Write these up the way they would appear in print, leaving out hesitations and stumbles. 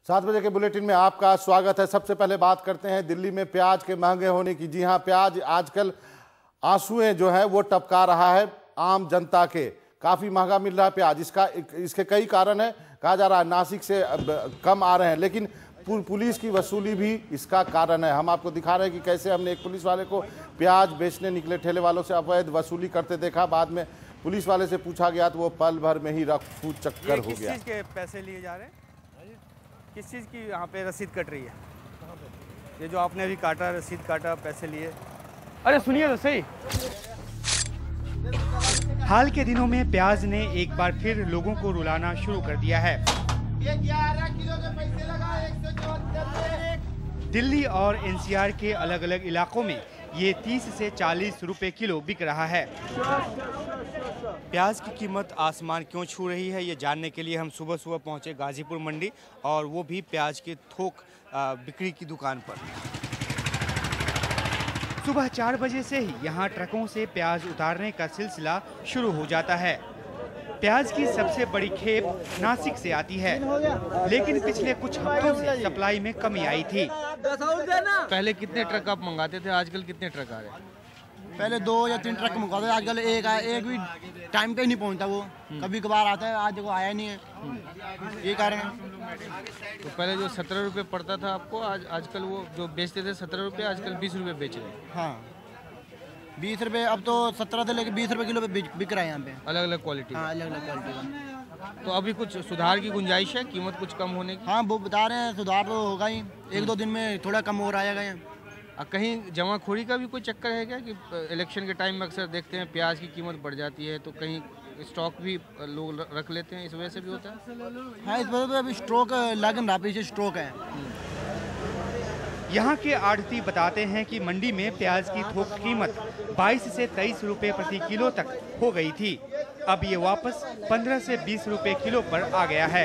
7 बजे के बुलेटिन में आपका स्वागत है। सबसे पहले बात करते हैं दिल्ली में प्याज के महंगे होने की। जी हां, प्याज आजकल आंसुएं जो है वो टपका रहा है आम जनता के। काफ़ी महंगा मिल रहा है प्याज। इसके कई कारण है। कहा जा रहा है नासिक से कम आ रहे हैं, लेकिन पुलिस की वसूली भी इसका कारण है। हम आपको दिखा रहे हैं कि कैसे हमने एक पुलिस वाले को प्याज बेचने निकले ठेले वालों से अवैध वसूली करते देखा। बाद में पुलिस वाले से पूछा गया तो वो पल भर में ही रफू चक्कर हो गया। किस चीज़ के पैसे लिए जा रहे हैं? किस चीज़ की यहाँ पे रसीद कट रही है? ये जो आपने अभी काटा, रसीद काटा, पैसे लिए। अरे सुनिए तो सही। हाल के दिनों में प्याज ने एक बार फिर लोगों को रुलाना शुरू कर दिया है। ये 11 किलो के पैसे लगा 174। दिल्ली और एनसीआर के अलग अलग इलाकों में ये 30 से 40 रुपए किलो बिक रहा है। प्याज की कीमत आसमान क्यों छू रही है, ये जानने के लिए हम सुबह सुबह पहुंचे गाजीपुर मंडी, और वो भी प्याज के थोक बिक्री की दुकान पर। सुबह 4 बजे से ही यहाँ ट्रकों से प्याज उतारने का सिलसिला शुरू हो जाता है। प्याज की सबसे बड़ी खेप नासिक से आती है, लेकिन पिछले कुछ हफ्तों से सप्लाई में कमी आई थी। पहले कितने ट्रक आप मंगाते थे, आजकल कितने ट्रक आ रहे हैं? पहले 2 या 3 ट्रक मंगवाते थे, आजकल एक भी टाइम पे ही नहीं पहुंचता। वो कभी कभार आता है, आज देखो आया नहीं है। ये कारण है। तो पहले जो 17 रुपये पड़ता था आपको, आजकल वो जो बेचते थे 17 रुपये, आजकल 20 रुपये बेच रहे हैं। हाँ, 20 रुपये। अब तो 17 से लेकर 20 रुपये किलो पे बिक रहा है यहाँ पे, अलग अलग क्वालिटी। हाँ, अलग अलग क्वालिटी का। तो अभी कुछ सुधार की गुंजाइश है, कीमत कुछ कम होने की? हाँ, वो बता रहे हैं सुधार तो होगा ही, 1-2 दिन में थोड़ा कम हो रहा है। कहीं जमाखोरी का भी कोई चक्कर है क्या कि इलेक्शन के टाइम में अक्सर देखते हैं प्याज की कीमत बढ़ जाती है, तो कहीं स्टॉक भी लोग रख लेते हैं, इस वजह से भी होता है? हाँ, इस वजह से अभी स्टॉक लगन रहा, पीछे स्टॉक है। यहाँ के आढ़ती बताते हैं कि मंडी में प्याज की थोक कीमत 22 से 23 रुपए प्रति किलो तक हो गई थी। अब ये वापस 15 से 20 रुपए किलो पर आ गया है।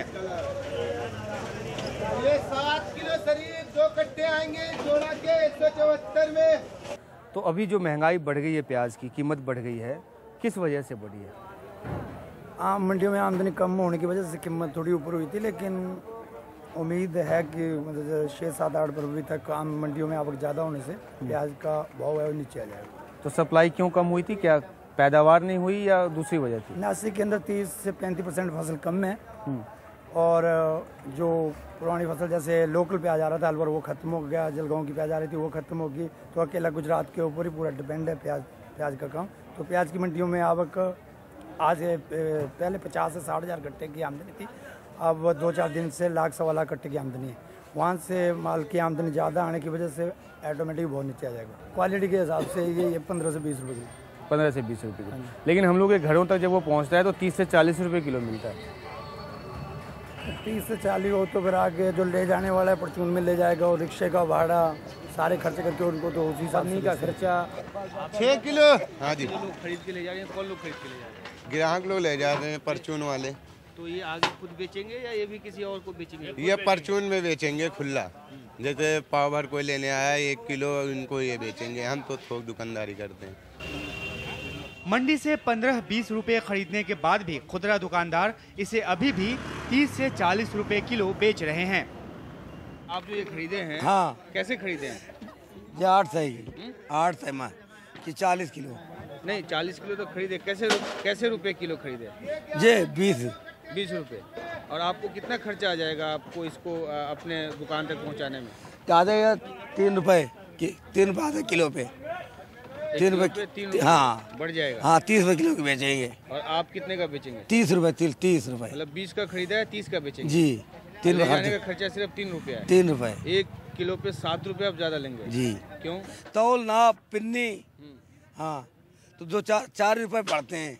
ये 7 किलो शरीर 2 कट्टे आएंगे जोड़ा के 174 में। तो अभी जो महंगाई बढ़ गई है, प्याज की कीमत बढ़ गई है, किस वजह से बढ़ी है? आम मंडियों में आमदनी कम होने की वजह से कीमत थोड़ी ऊपर हुई थी, लेकिन उम्मीद है कि मतलब 6-7-8 फरवरी तक आम मंडियों में आवक ज़्यादा होने से प्याज का भाव है वो नीचे आ जाएगा। तो सप्लाई क्यों कम हुई थी? क्या पैदावार नहीं हुई या दूसरी वजह थी? नासिक के अंदर 30 से 35% फसल कम है, और जो पुरानी फसल जैसे लोकल प्याज आ रहा था अलवर, वो खत्म हो गया। जलगांव की प्याज आ रही थी, वो खत्म होगी। तो अकेला गुजरात के ऊपर ही पूरा डिपेंड है प्याज का काम। तो प्याज की मंडियों में आवक आज पहले 50 से 60 हज़ार कट्टे की आमदनी थी, अब 2-4 दिन से 1-1.25 कट्टे की आमदनी है। वहाँ से माल की आमदनी ज़्यादा आने की वजह से ऑटोमेटिक बहुत नीचे आ जाएगा। क्वालिटी के हिसाब से ये 15 से 20 रुपये किलो। 15 से 20 रुपये किलो। लेकिन हम लोग के घरों तक जब वो पहुँचता है तो 30 से 40 रुपये किलो मिलता है। 30 से 40 हो तो फिर आगे जो ले जाने वाला है परचून में ले जाएगा, और रिक्शे का भाड़ा सारे खर्चे करके उनको तो उसी सामने का खर्चा 6 किलो। हाँ जी, लोग खरीद के ले जा रहे हैं। कौन लोग खरीद के ले जा रहे हैं? ग्राहक लोग ले जा रहे हैं, परचून वाले। तो ये आगे खुद बेचेंगे या ये भी किसी और को बेचेंगे? ये परचून में बेचेंगे खुला। जैसे पाव भर कोई लेने आया 1 किलो, इनको ये बेचेंगे। हम तो थोक दुकानदारी करते हैं। मंडी से 15-20 रुपए खरीदने के बाद भी खुदरा दुकानदार इसे अभी भी 30 से 40 रुपए किलो बेच रहे हैं। आप जो ये खरीदे हैं, हाँ, कैसे खरीदे हैं? ये 8 सही 8 सही माँ कि 40 किलो नहीं, 40 किलो तो खरीदे। कैसे रुपए किलो खरीदे? ये 20 रुपए। और आपको कितना खर्चा आ जाएगा आपको इसको अपने दुकान तक पहुंचाने में? आ जाएगा 3 रुपए आधे किलो पे। 3 रुपए, हाँ बढ़ जाएगा। हाँ, 30 रुपए किलो की बेचेंगे। और आप कितने का बेचेंगे? 30 रुपए। 30 रुपए मतलब 20 का खरीदा है, 30 का बेचेंगे जी। 3 रुपए का खर्चा सिर्फ 3 रुपया है। 3 रुपए 1 किलो पे 7 रुपए आप ज्यादा लेंगे जी। क्यों? तौल नाप पिन्नी, हाँ, तो जो 4 रुपए पड़ते हैं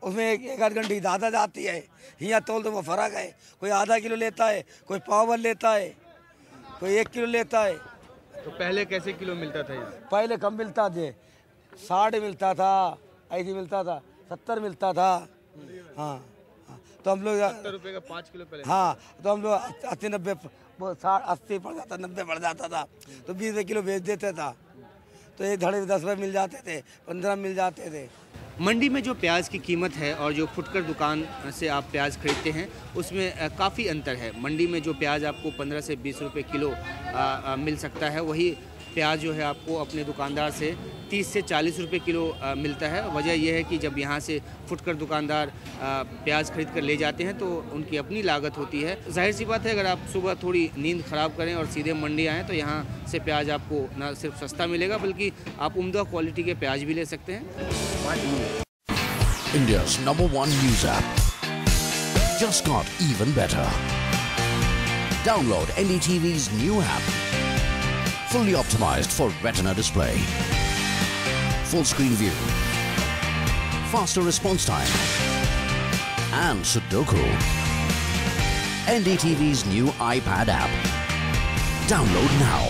उसमें एक आध घंटे ज़्यादा जाती है। यहाँ तौल तो वो फर्क है, कोई आधा किलो लेता है, कोई पाव भर लेता है, कोई 1 किलो लेता है। तो पहले कैसे किलो मिलता था यहाँ? पहले कम मिलता थे, 60 मिलता था, ऐसे मिलता था, 70 मिलता था। हाँ, तो हम लोग 70 रुपए का 5 किलो पहले। हाँ, तो हम लोग 80-90 80 पड़ जाता, 90 पड़ जाता था, तो 20 रुपये किलो बेच देते था। तो एक धड़े 10 रुपये मिल जाते थे, 15 मिल जाते थे। मंडी में जो प्याज की कीमत है और जो फुटकर दुकान से आप प्याज खरीदते हैं उसमें काफ़ी अंतर है। मंडी में जो प्याज आपको 15 से 20 रुपए किलो मिल सकता है, वही प्याज जो है आपको अपने दुकानदार से 30 से 40 रुपए किलो मिलता है। वजह यह है कि जब यहाँ से फुटकर दुकानदार प्याज खरीद कर ले जाते हैं तो उनकी अपनी लागत होती है। जाहिर सी बात है, अगर आप सुबह थोड़ी नींद ख़राब करें और सीधे मंडी आएँ तो यहाँ से प्याज आपको न सिर्फ सस्ता मिलेगा बल्कि आप उम्दा क्वालिटी के प्याज भी ले सकते हैं। India's #1 news app just got even better. Download NDTV's new app. Fully optimized for retina display. Full screen view. Faster response time. And Sudoku. NDTV's new iPad app. Download now.